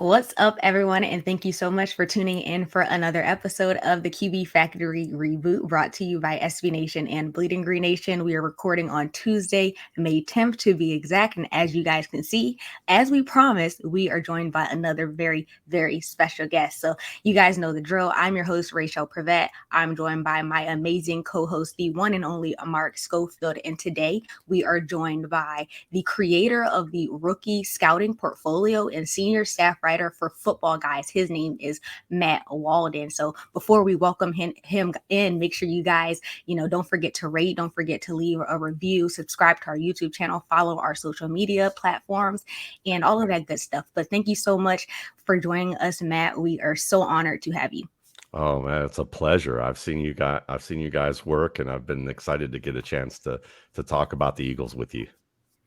What's up, everyone? And thank you so much for tuning in for another episode of the QB Factory Reboot brought to you by SB Nation and Bleeding Green Nation. We are recording on Tuesday, May 10th to be exact. And as you guys can see, as we promised, we are joined by another very, very special guest. So you guys know the drill. I'm your host, Raichele Privette. I'm joined by my amazing co-host, the one and only Mark Schofield. And today we are joined by the creator of the rookie scouting portfolio and senior staff writer for Footballguys. His name is Matt Waldman. So before we welcome him in, make sure you guys, don't forget to rate, don't forget to leave a review, subscribe to our YouTube channel, follow our social media platforms, and all of that good stuff. But thank you so much for joining us, Matt. We are so honored to have you. Oh man, it's a pleasure. I've seen you guys work, and I've been excited to get a chance to talk about the Eagles with you.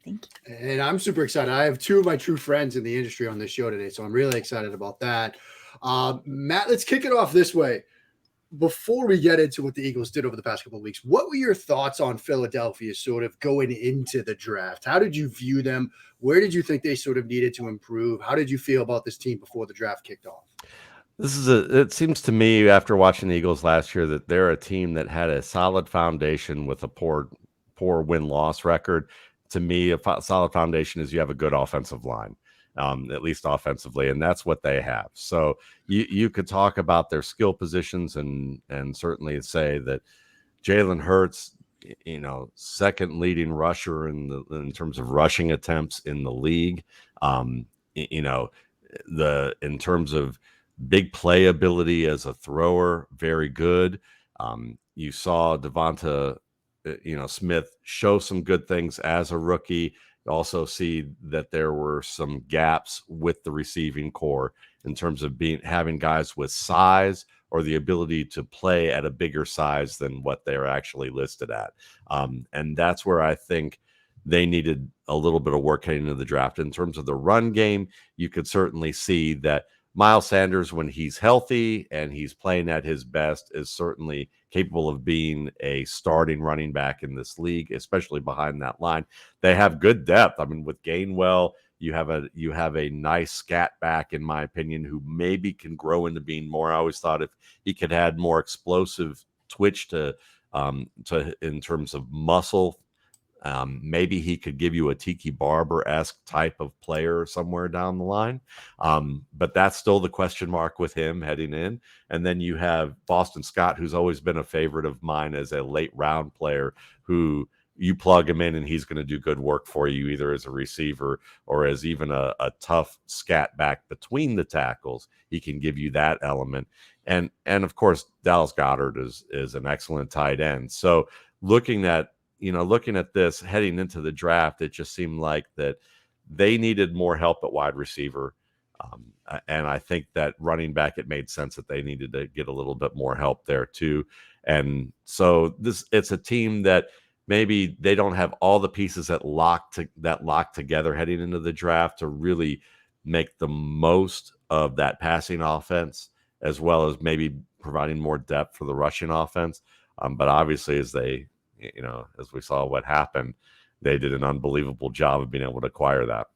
Thank you. And I'm super excited. I have two of my true friends in the industry on this show today, so I'm really excited about that. Matt, let's kick it off this way. Before we get into what the Eagles did over the past couple of weeks, what were your thoughts on Philadelphia sort of going into the draft? How did you view them? Where did you think they sort of needed to improve? How did you feel about this team before the draft kicked off? It seems to me after watching the Eagles last year that they're a team that had a solid foundation with a poor win-loss record. To me, a solid foundation is you have a good offensive line, at least offensively, and that's what they have. So you could talk about their skill positions and certainly say that Jalen Hurts, second leading rusher in terms of rushing attempts in the league. In terms of big play ability as a thrower, very good. You saw Devonta Smith show some good things as a rookie. You also see that there were some gaps with the receiving core in terms of having guys with size or the ability to play at a bigger size than what they're actually listed at. And that's where I think they needed a little bit of work heading into the draft. In terms of the run game, you could certainly see that Miles Sanders, when he's healthy and he's playing at his best, is certainly capable of being a starting running back in this league, especially behind that line. They have good depth. I mean, with Gainwell, you have a nice scat back, in my opinion, who maybe can grow into being more. I always thought if he could add more explosive twitch to in terms of muscle. Maybe he could give you a Tiki Barber-esque type of player somewhere down the line. But that's still the question mark with him heading in. And then you have Boston Scott, who's always been a favorite of mine as a late round player who you plug him in and he's going to do good work for you, either as a receiver or as even a tough scat back between the tackles. He can give you that element. And of course, Dallas Goedert is an excellent tight end. So looking at this heading into the draft, it just seemed like that they needed more help at wide receiver. And I think that running back, it made sense that they needed to get a little bit more help there too. And so it's a team that maybe they don't have all the pieces that lock together heading into the draft to really make the most of that passing offense, as well as maybe providing more depth for the rushing offense. But obviously, as we saw what happened, they did an unbelievable job of being able to acquire that.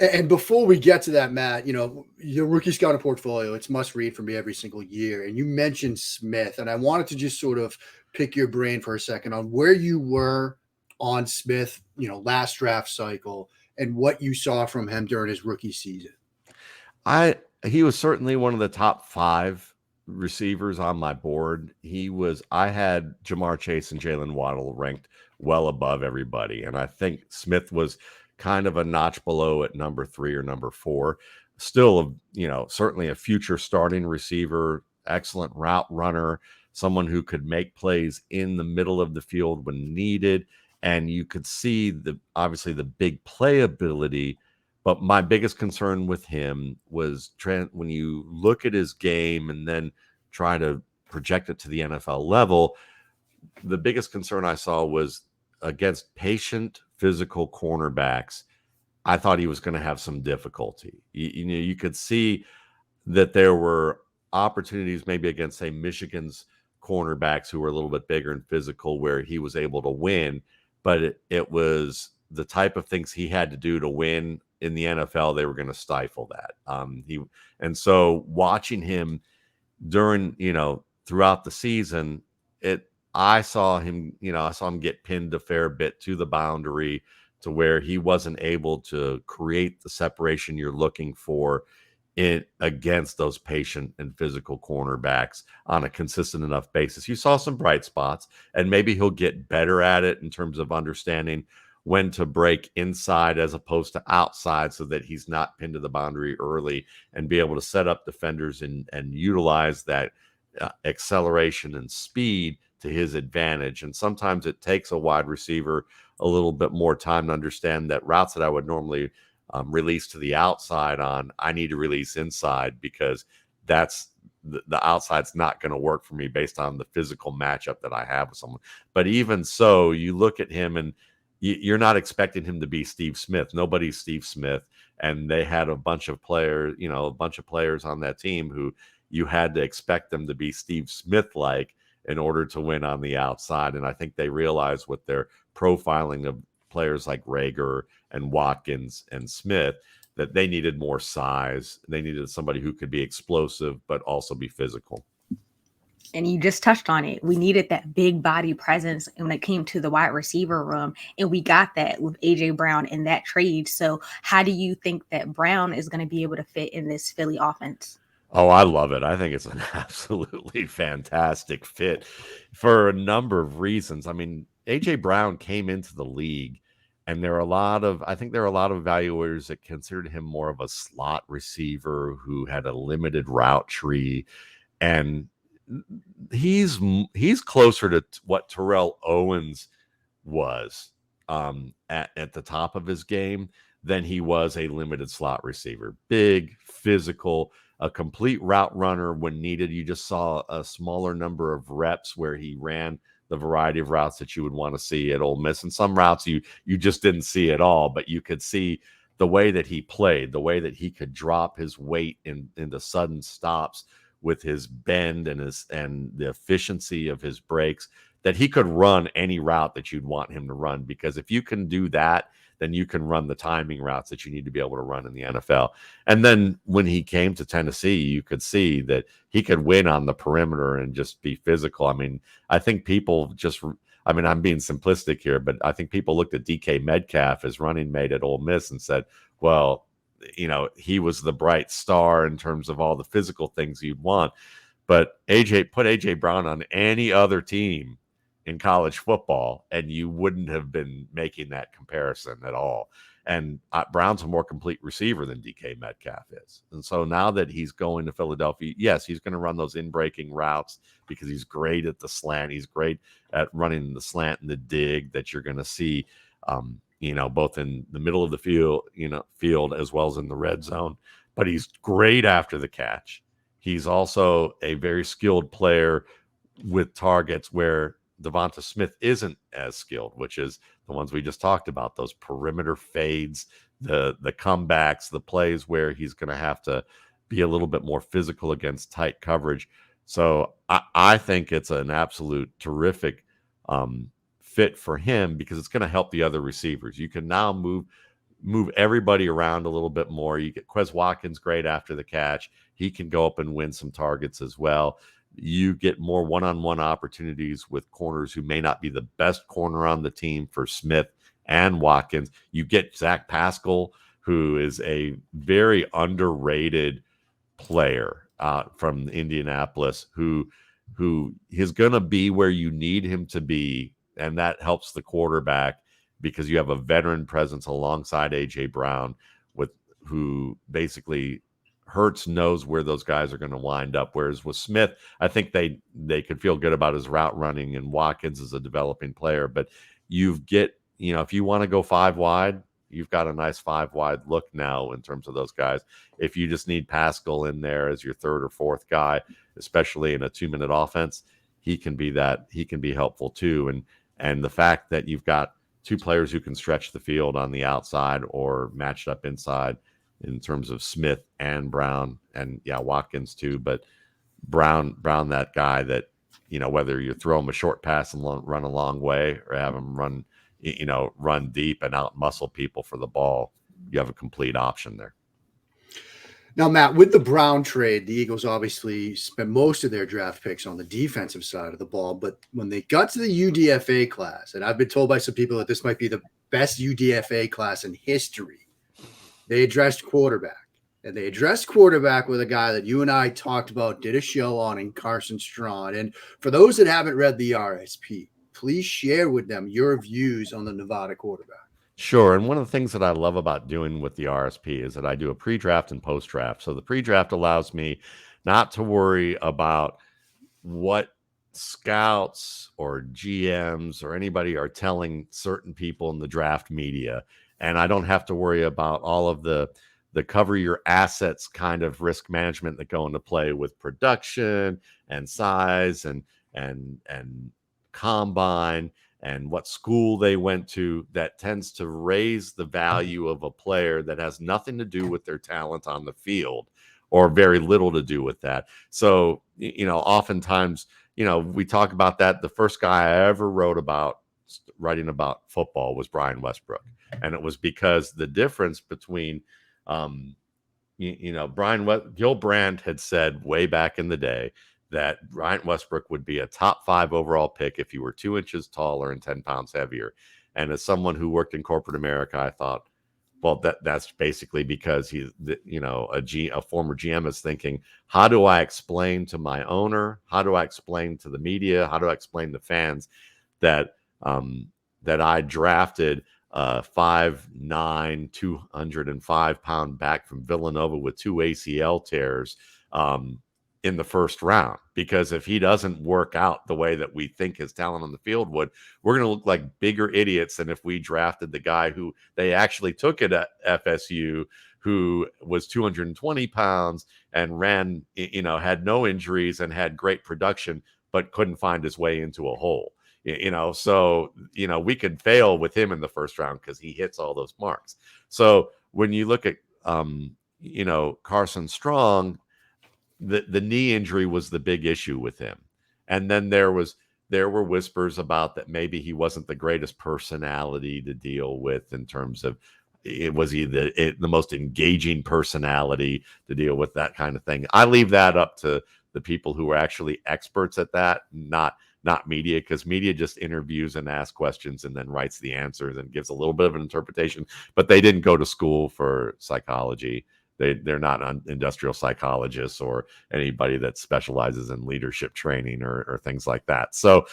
And before we get to that, Matt, your rookie scouting portfolio, it's must read for me every single year. And you mentioned Smith, and I wanted to just sort of pick your brain for a second on where you were on Smith, last draft cycle and what you saw from him during his rookie season. He was certainly one of the top 5 receivers on my board. I had Jamar Chase and Jalen Waddle ranked well above everybody. And I think Smith was kind of a notch below at number 3 or number 4. Still, certainly a future starting receiver, excellent route runner, someone who could make plays in the middle of the field when needed. And you could see obviously the big playability. But my biggest concern with him was Trent, when you look at his game and then try to project it to the NFL level, the biggest concern I saw was against patient physical cornerbacks. I thought he was going to have some difficulty. You could see that there were opportunities maybe against, say, Michigan's cornerbacks who were a little bit bigger and physical where he was able to win, but it was the type of things he had to do to win in the NFL, they were going to stifle that. And so watching him during, throughout the season, I saw him get pinned a fair bit to the boundary to where he wasn't able to create the separation you're looking for against those patient and physical cornerbacks on a consistent enough basis. You saw some bright spots, and maybe he'll get better at it in terms of understanding when to break inside as opposed to outside so that he's not pinned to the boundary early and be able to set up defenders and utilize that acceleration and speed to his advantage. And sometimes it takes a wide receiver a little bit more time to understand that routes that I would normally release to the outside on, I need to release inside because that's the outside's not going to work for me based on the physical matchup that I have with someone. But even so, you look at him and you're not expecting him to be Steve Smith. Nobody's Steve Smith. And they had a bunch of players, on that team who you had to expect them to be Steve Smith-like in order to win on the outside. And I think they realized with their profiling of players like Rager and Watkins and Smith that they needed more size. They needed somebody who could be explosive, but also be physical. And you just touched on it. We needed that big body presence when it came to the wide receiver room. And we got that with A.J. Brown in that trade. So how do you think that Brown is going to be able to fit in this Philly offense? Oh, I love it. I think it's an absolutely fantastic fit for a number of reasons. I mean, A.J. Brown came into the league, and there are a lot of evaluators that considered him more of a slot receiver who had a limited route tree. And he's closer to what Terrell Owens was at the top of his game than he was a limited slot receiver. Big, physical, a complete route runner when needed. You just saw a smaller number of reps where he ran the variety of routes that you would want to see at Ole Miss. And some routes you just didn't see at all, but you could see the way that he played, the way that he could drop his weight into sudden stops with his bend and the efficiency of his breaks, that he could run any route that you'd want him to run. Because if you can do that, then you can run the timing routes that you need to be able to run in the NFL. And then when he came to Tennessee, you could see that he could win on the perimeter and just be physical. I mean, I think people I'm being simplistic here, but I think people looked at DK Metcalf as running mate at Ole Miss and said, well, he was the bright star in terms of all the physical things you'd want. But put AJ Brown on any other team in college football, and you wouldn't have been making that comparison at all. And Brown's a more complete receiver than DK Metcalf is. And so now that he's going to Philadelphia, yes, he's going to run those in-breaking routes because he's great at the slant. He's great at running the slant and the dig that you're going to see, both in the middle of the field as well as in the red zone. But he's great after the catch. He's also a very skilled player with targets where Devonta Smith isn't as skilled, which is the ones we just talked about, those perimeter fades, the comebacks, the plays where he's going to have to be a little bit more physical against tight coverage. So I think it's an absolute terrific fit for him because it's going to help the other receivers. You can now move everybody around a little bit more. You get Quez Watkins great after the catch. He can go up and win some targets as well. You get more one-on-one opportunities with corners who may not be the best corner on the team for Smith and Watkins. You get Zach Pascal, who is a very underrated player from Indianapolis, who is going to be where you need him to be, and that helps the quarterback because you have a veteran presence alongside A.J. Brown, who basically Hurts knows where those guys are going to wind up. Whereas with Smith, I think they could feel good about his route running, and Watkins is a developing player. But if you want to go 5 wide, you've got a nice 5 wide look now in terms of those guys. If you just need Pascal in there as your 3rd or 4th guy, especially in a 2-minute offense, he can be helpful too. And the fact that you've got 2 players who can stretch the field on the outside or matched up inside in terms of Smith and Brown, and Watkins too, but Brown, that guy that, whether you throw him a short pass and run a long way or have him run deep and out muscle people for the ball, you have a complete option there. Now, Matt, with the Brown trade, the Eagles obviously spent most of their draft picks on the defensive side of the ball. But when they got to the UDFA class, and I've been told by some people that this might be the best UDFA class in history, they addressed quarterback. And they addressed quarterback with a guy that you and I talked about, did a show on, in Carson Strong. And for those that haven't read the RSP, please share with them your views on the Nevada quarterback. Sure. And one of the things that I love about doing with the RSP is that I do a pre-draft and post-draft. So the pre-draft allows me not to worry about what scouts or GMs or anybody are telling certain people in the draft media. And I don't have to worry about all of the cover your assets kind of risk management that go into play with production and size and combine and what school they went to. That tends to raise the value of a player that has nothing to do with their talent on the field, or very little to do with that. So, oftentimes, we talk about that. The first guy I ever writing about football was Brian Westbrook. And it was because the difference between, Gil Brandt had said way back in the day that Brian Westbrook would be a top 5 overall pick if he were 2 inches taller and 10 pounds heavier. And as someone who worked in corporate America, I thought, well, that's basically because he's, a former GM is thinking, how do I explain to my owner? How do I explain to the media? How do I explain to fans that I drafted a 5'9", 205-pound back from Villanova with 2 ACL tears in the first round? Because if he doesn't work out the way that we think his talent on the field would, we're going to look like bigger idiots than if we drafted the guy who they actually took at FSU, who was 220 pounds and ran, had no injuries and had great production, but couldn't find his way into a hole. So we could fail with him in the first round because he hits all those marks. So when you look at, Carson Strong, the knee injury was the big issue with him. And then there were whispers about that maybe he wasn't the greatest personality to deal with in terms of, was he the most engaging personality to deal with, that kind of thing. I leave that up to the people who are actually experts at that, not media, because media just interviews and asks questions and then writes the answers and gives a little bit of an interpretation, but they didn't go to school for psychology. They're not industrial psychologists or anybody that specializes in leadership training or things like that. So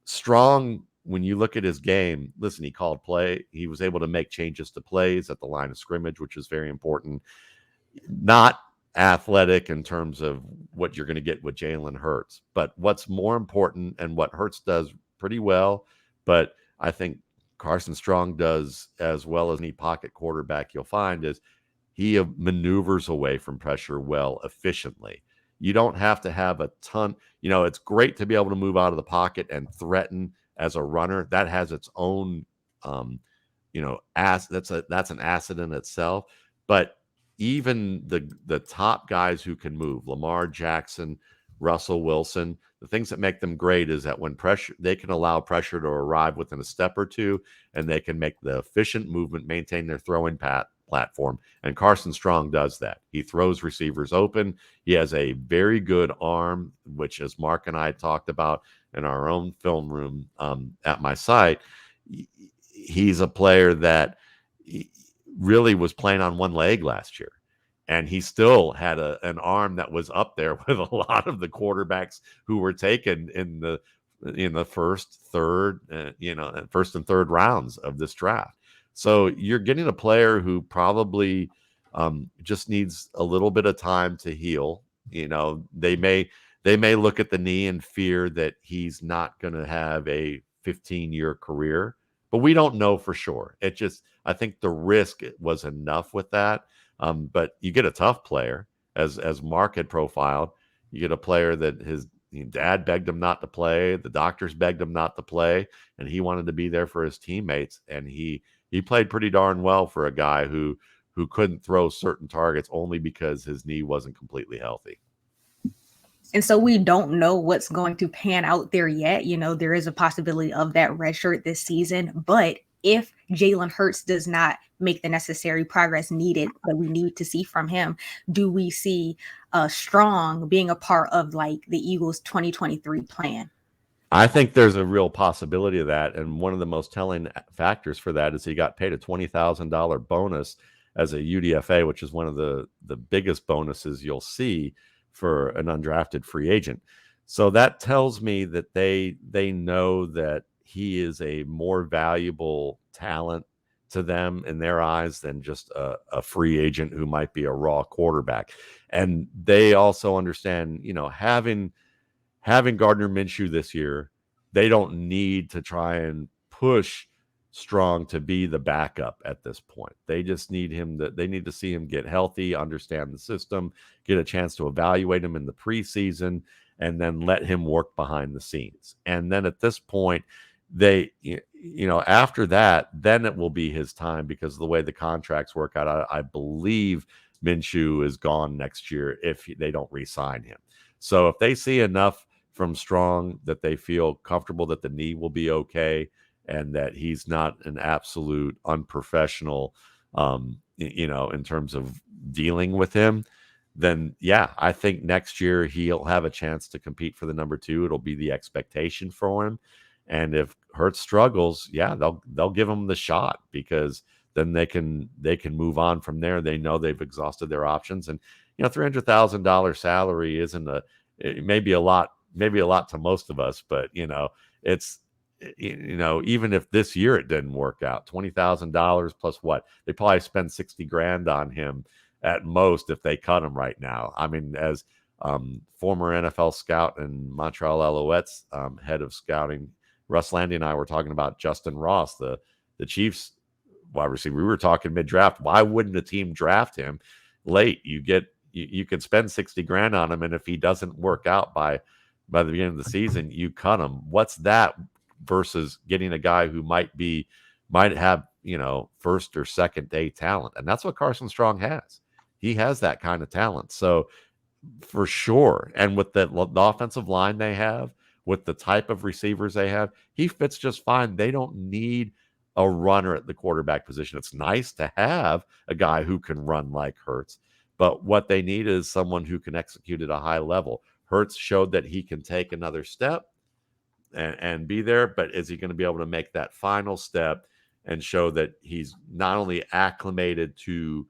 Strong, when you look at his game, listen, he called play. He was able to make changes to plays at the line of scrimmage, which is very important. Not athletic in terms of what you're going to get with Jalen Hurts, but what's more important, and what Hurts does pretty well, but I think Carson Strong does as well as any pocket quarterback you'll find, is he maneuvers away from pressure well, efficiently. You don't have to have a ton. It's great to be able to move out of the pocket and threaten as a runner. That has its own, that's an asset in itself. But even the top guys who can move, Lamar Jackson, Russell Wilson, the things that make them great is that when they can allow pressure to arrive within a step or two, and they can make the efficient movement, maintain their throwing platform. And Carson Strong does that. He throws receivers open. He has a very good arm, which, as Mark and I talked about in our own film room at my site, he's a player that really was playing on one leg last year. And he still had an arm that was up there with a lot of the quarterbacks who were taken in the first and third rounds of this draft. So you're getting a player who probably just needs a little bit of time to heal. They may look at the knee and fear that he's not going to have a 15-year career, but we don't know for sure. I think the risk was enough with that. But you get a tough player, as Mark had profiled. You get a player that his dad begged him not to play, the doctors begged him not to play, and he wanted to be there for his teammates. And he played pretty darn well for a guy who couldn't throw certain targets only because his knee wasn't completely healthy. And so we don't know what's going to pan out there yet. There is a possibility of that red shirt this season, but if Jalen Hurts does not make the necessary progress needed that we need to see from him, do we see Strong being a part of like the Eagles 2023 plan? I think there's a real possibility of that. And one of the most telling factors for that is he got paid a $20,000 bonus as a UDFA, which is one of the biggest bonuses you'll see for an undrafted free agent. So that tells me that they know that he is a more valuable talent to them in their eyes than just a free agent who might be a raw quarterback. And they also understand, having Gardner Minshew this year, they don't need to try and push Strong to be the backup at this point. They just need they need to see him get healthy, understand the system, get a chance to evaluate him in the preseason, and then let him work behind the scenes. And then at this point, after that, then it will be his time because of the way the contracts work out. I believe Minshew is gone next year if they don't re-sign him. So if they see enough from Strong that they feel comfortable that the knee will be okay and that he's not an absolute unprofessional, in terms of dealing with him, then yeah, I think next year he'll have a chance to compete for the number 2. It'll be the expectation for him. And if Hurts struggles, yeah, they'll give him the shot because then they can move on from there. They know they've exhausted their options. And $300,000 salary it may be a lot to most of us, but it's even if this year it didn't work out, $20,000 plus what they probably spend $60,000 on him at most if they cut him right now. I mean, as former NFL scout and Montreal Alouettes head of scouting, Russ Landy and I were talking about Justin Ross, the Chiefs wide receiver. We were talking mid-draft. Why wouldn't a team draft him late? You could spend $60,000 on him, and if he doesn't work out by the beginning of the season, you cut him. What's that versus getting a guy who might have first or second day talent? And that's what Carson Strong has. He has that kind of talent. So for sure, and with the offensive line they have, with the type of receivers they have, he fits just fine. They don't need a runner at the quarterback position. It's nice to have a guy who can run like Hurts, but what they need is someone who can execute at a high level. Hurts showed that he can take another step and be there, but is he going to be able to make that final step and show that he's not only acclimated to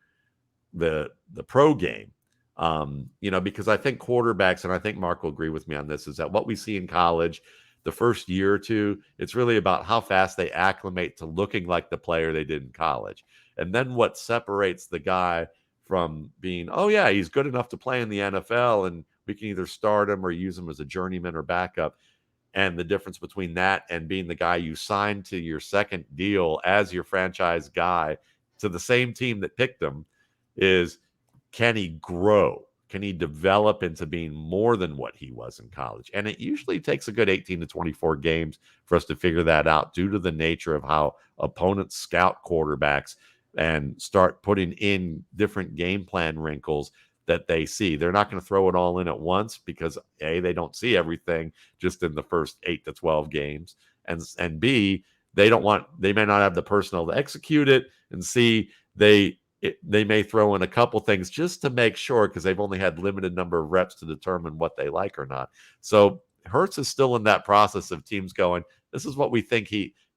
the pro game, because I think quarterbacks, and I think Mark will agree with me on this, is that what we see in college, the first year or two, it's really about how fast they acclimate to looking like the player they did in college. And then what separates the guy from being, oh yeah, he's good enough to play in the NFL and we can either start him or use him as a journeyman or backup. And the difference between that and being the guy you signed to your second deal as your franchise guy to the same team that picked him is, can he grow? Can he develop into being more than what he was in college? And it usually takes a good 18 to 24 games for us to figure that out due to the nature of how opponents scout quarterbacks and start putting in different game plan wrinkles that they see. They're not going to throw it all in at once because A, they don't see everything just in the first 8 to 12 games. And B, they may not have the personnel to execute it. And C, they may throw in a couple things just to make sure because they've only had limited number of reps to determine what they like or not. So Hurts is still in that process of teams going, this is what we think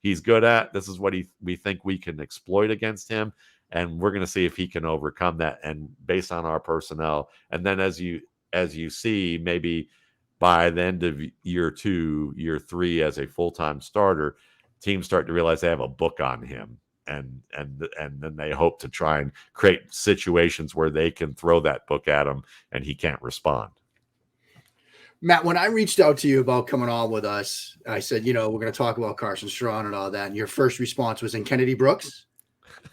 he's good at. This is what we think we can exploit against him. And we're going to see if he can overcome that. And based on our personnel, and then as you see, maybe by the end of year 2, year 3 as a full-time starter, teams start to realize they have a book on him. And then they hope to try and create situations where they can throw that book at him and he can't respond. Matt, when I reached out to you about coming on with us, I said, we're going to talk about Carson Strong and all that. And your first response was in Kennedy Brooks,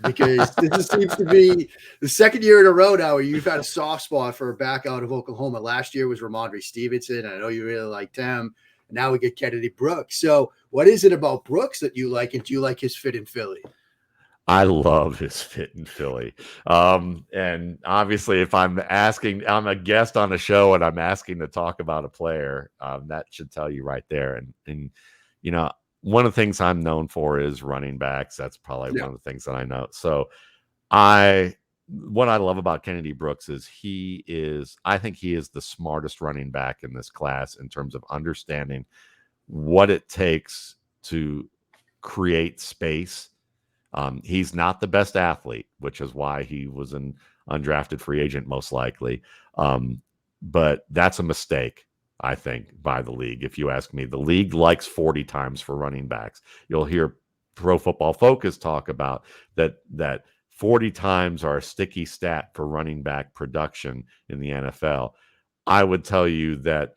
because this seems to be the second year in a row now where you've had a soft spot for a back out of Oklahoma. Last year was Ramondre Stevenson. I know you really liked him. And now we get Kennedy Brooks. So what is it about Brooks that you like? And do you like his fit in Philly? I love his fit in Philly. And obviously, if I'm a guest on a show and I'm asking to talk about a player, that should tell you right there. And one of the things I'm known for is running backs. That's probably Yeah. one of the things that I know. So what I love about Kennedy Brooks is I think he is the smartest running back in this class in terms of understanding what it takes to create space. He's not the best athlete, which is why he was an undrafted free agent, most likely. But that's a mistake, I think, by the league. If you ask me, the league likes 40 times for running backs. You'll hear Pro Football Focus talk about that 40 times are a sticky stat for running back production in the NFL. I would tell you that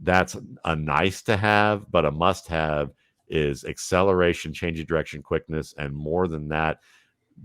that's a nice to have, but a must have is acceleration, change of direction, quickness, and more than that,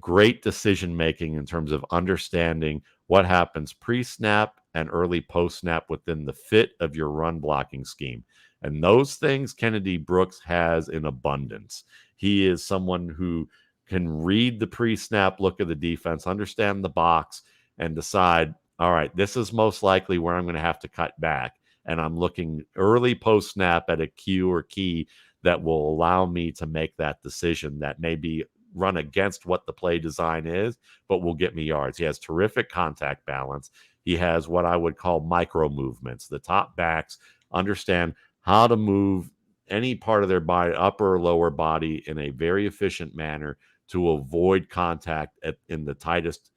great decision making in terms of understanding what happens pre-snap and early post-snap within the fit of your run blocking scheme. And those things Kennedy Brooks has in abundance. He is someone who can read the pre-snap look of the defense, understand the box, and decide, all right, this is most likely where I'm going to have to cut back. And I'm looking early post-snap at a cue or key that will allow me to make that decision that may be run against what the play design is, but will get me yards. He has terrific contact balance. He has what I would call micro movements. The top backs understand how to move any part of their body, upper or lower body, in a very efficient manner to avoid contact in the tightest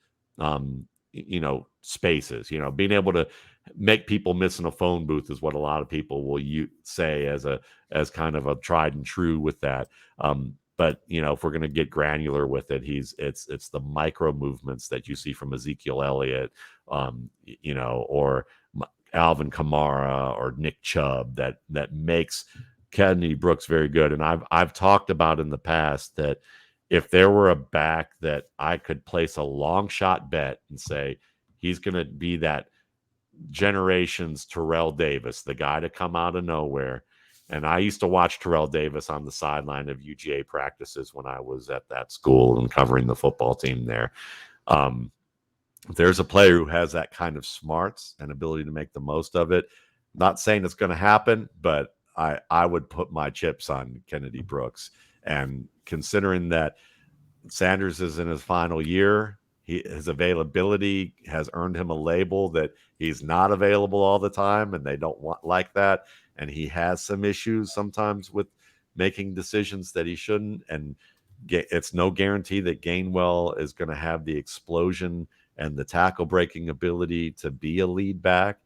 spaces. Being able to make people miss in a phone booth is what a lot of people will say as kind of a tried and true with that. But if we're going to get granular with it, it's the micro movements that you see from Ezekiel Elliott, or Alvin Kamara or Nick Chubb that makes Kennedy Brooks very good. And I've talked about in the past that if there were a back that I could place a long shot bet and say he's going to be that generation's Terrell Davis, the guy to come out of nowhere. And I used to watch Terrell Davis on the sideline of UGA practices when I was at that school and covering the football team there. There's a player who has that kind of smarts and ability to make the most of it. Not saying it's going to happen, but I would put my chips on Kennedy Brooks. And considering that Sanders is in his final year, his availability has earned him a label that he's not available all the time, and they don't want like that. And he has some issues sometimes with making decisions that he shouldn't. And it's no guarantee that Gainwell is going to have the explosion and the tackle breaking ability to be a lead back.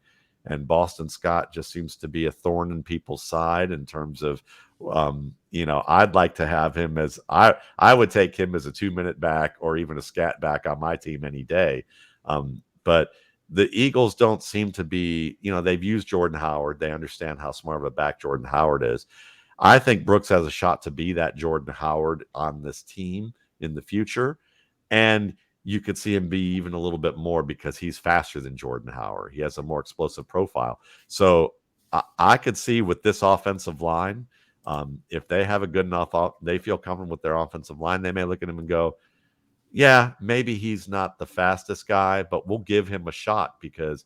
And Boston Scott just seems to be a thorn in people's side in terms of, I'd like to have him as I would take him as a 2-minute back or even a scat back on my team any day. But the Eagles don't seem to be, they've used Jordan Howard. They understand how smart of a back Jordan Howard is. I think Brooks has a shot to be that Jordan Howard on this team in the future. And you could see him be even a little bit more because he's faster than Jordan Howard. He has a more explosive profile. So I could see with this offensive line, if they have a good enough, they feel comfortable with their offensive line, they may look at him and go, yeah, maybe he's not the fastest guy, but we'll give him a shot because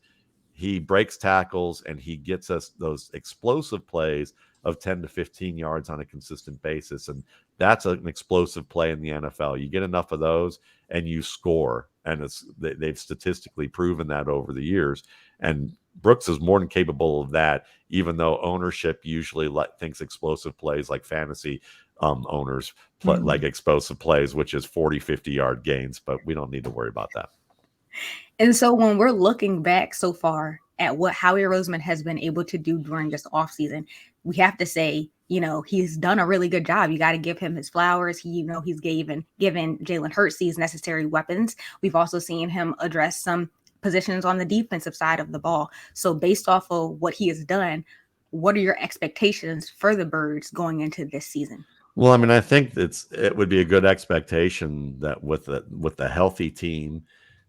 he breaks tackles and he gets us those explosive plays of 10 to 15 yards on a consistent basis. And that's an explosive play in the NFL. You get enough of those and you score. And they've statistically proven that over the years. And Brooks is more than capable of that, even though ownership usually thinks explosive plays like fantasy owners like explosive plays, which is 40, 50-yard gains. But we don't need to worry about that. And so when we're looking back so far at what Howie Roseman has been able to do during this offseason, we have to say, he's done a really good job. You got to give him his flowers. He's given Jalen Hurts these necessary weapons. We've also seen him address some positions on the defensive side of the ball. So based off of what he has done, what are your expectations for the Birds going into this season? Well, I mean, I think it would be a good expectation that with a healthy team,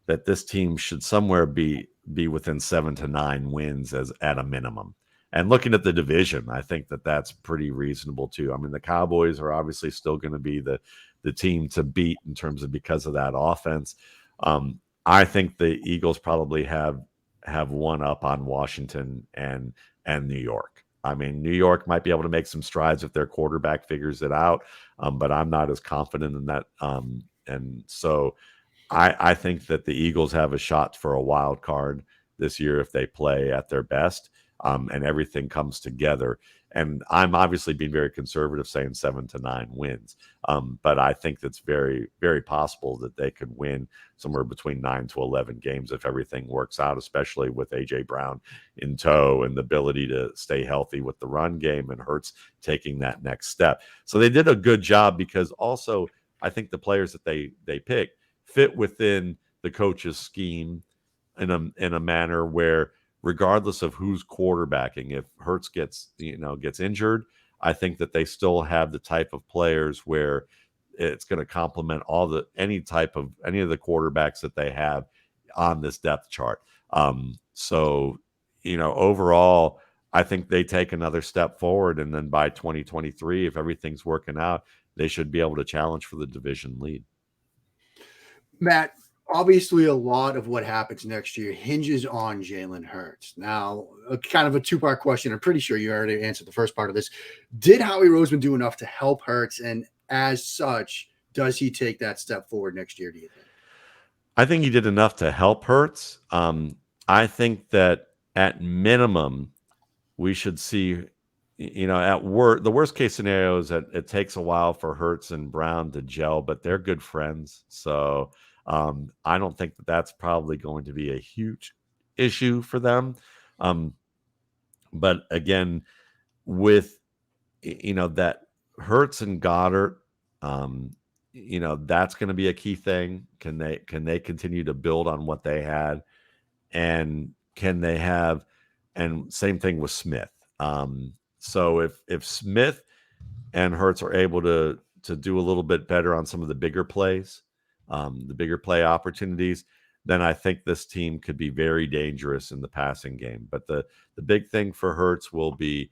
that this team should somewhere be within 7 to 9 wins as at a minimum. And looking at the division, I think that's pretty reasonable too. I mean, the Cowboys are obviously still going to be the team to beat in terms of because of that offense. I think the Eagles probably have one up on Washington and New York. I mean, New York might be able to make some strides if their quarterback figures it out, but I'm not as confident in that. And so I think that the Eagles have a shot for a wild card this year if they play at their best, and everything comes together. And I'm obviously being very conservative, saying 7 to 9 wins. But I think that's very, very possible that they could win somewhere between 9 to 11 games if everything works out, especially with A.J. Brown in tow and the ability to stay healthy with the run game and Hurts taking that next step. So they did a good job, because also I think the players that they picked fit within the coach's scheme in a manner where, regardless of who's quarterbacking, if Hurts gets injured, I think that they still have the type of players where it's going to complement any of the quarterbacks that they have on this depth chart. So overall, I think they take another step forward, and then by 2023, if everything's working out, they should be able to challenge for the division lead. Matt, obviously a lot of what happens next year hinges on Jalen Hurts. Now, kind of a two-part question. I'm pretty sure you already answered the first part of this. Did Howie Roseman do enough to help Hurts? And as such, does he take that step forward next year, do you think? I think he did enough to help Hurts. I think that at minimum, we should see, the worst case scenario is that it takes a while for Hurts and Brown to gel, but they're good friends. So I don't think that that's probably going to be a huge issue for them. But again, with, that Hurts and Goddard, that's going to be a key thing. Can they continue to build on what they had? And can they have, and same thing with Smith. So if Smith and Hurts are able to do a little bit better on some of the bigger plays, the bigger play opportunities, then I think this team could be very dangerous in the passing game. But the big thing for Hurts will be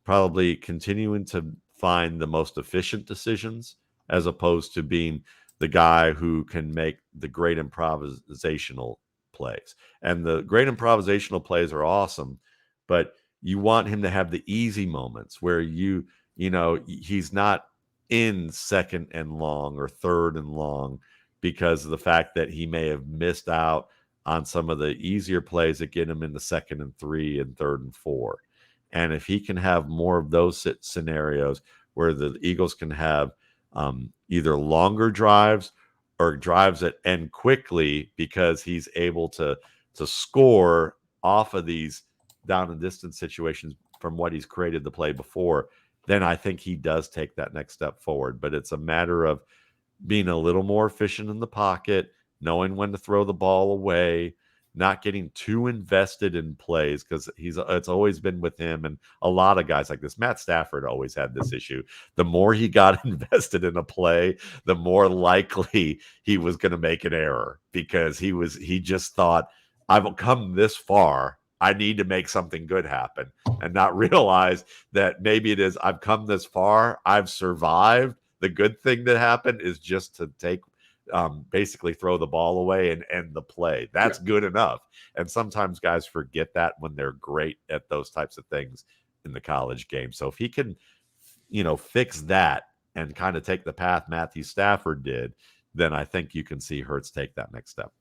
probably continuing to find the most efficient decisions, as opposed to being the guy who can make the great improvisational plays. And the great improvisational plays are awesome, but you want him to have the easy moments where he's not in second and long or third and long because of the fact that he may have missed out on some of the easier plays that get him in the 2nd and 3 and 3rd and 4. And if he can have more of those scenarios where the Eagles can have either longer drives or drives that end quickly because he's able to score off of these down and distance situations from what he's created the play before, then I think he does take that next step forward. But it's a matter of being a little more efficient in the pocket, knowing when to throw the ball away, not getting too invested in plays, because it's always been with him and a lot of guys like this. Matt Stafford always had this issue. The more he got invested in a play, the more likely he was going to make an error, because he just thought, I've come this far, I need to make something good happen, and not realize that maybe it is, I've come this far, I've survived. The good thing that happened is just to basically throw the ball away and end the play. That's good enough. And sometimes guys forget that when they're great at those types of things in the college game. So if he can, fix that and kind of take the path Matthew Stafford did, then I think you can see Hurts take that next step.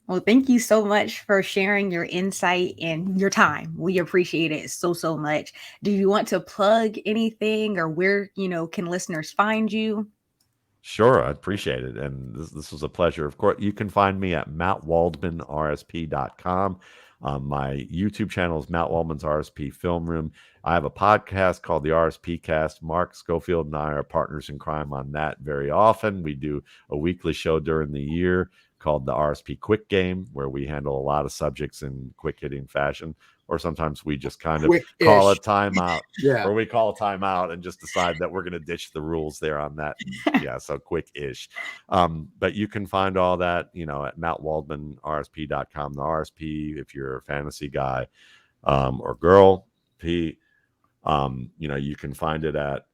Well, thank you so much for sharing your insight and your time. We appreciate it so, so much. Do you want to plug anything, or where, can listeners find you? Sure, I appreciate it. And this was a pleasure. Of course, you can find me at mattwaldmanrsp.com. My YouTube channel is Matt Waldman's RSP Film Room. I have a podcast called the RSP Cast. Mark Schofield and I are partners in crime on that very often. We do a weekly show during the year called the RSP Quick Game, where we handle a lot of subjects in quick hitting fashion, or sometimes we just kind of call a timeout. Or we call a timeout and just decide that we're going to ditch the rules there on that. So quick-ish. But you can find all that, at mattwaldmanrsp.com. The RSP, if you're a fantasy guy or girl, you can find it at,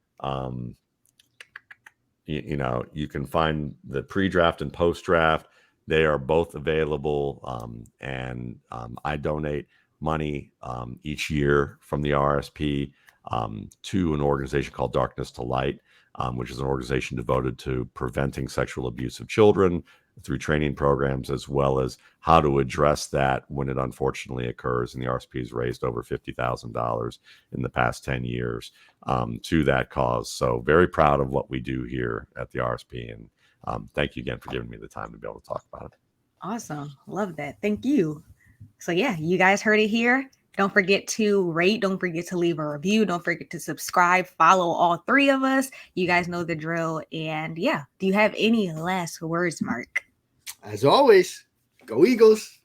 you can find the pre-draft and post-draft. They are both available, and I donate money each year from the RSP to an organization called Darkness to Light, which is an organization devoted to preventing sexual abuse of children through training programs, as well as how to address that when it unfortunately occurs. And the RSP has raised over $50,000 in the past 10 years to that cause. So very proud of what we do here at the RSP. And thank you again for giving me the time to be able to talk about it. Awesome. Love that. Thank you. So yeah, you guys heard it here. Don't forget to rate. Don't forget to leave a review. Don't forget to subscribe. Follow all three of us. You guys know the drill. And yeah, do you have any last words, Mark? As always, go Eagles.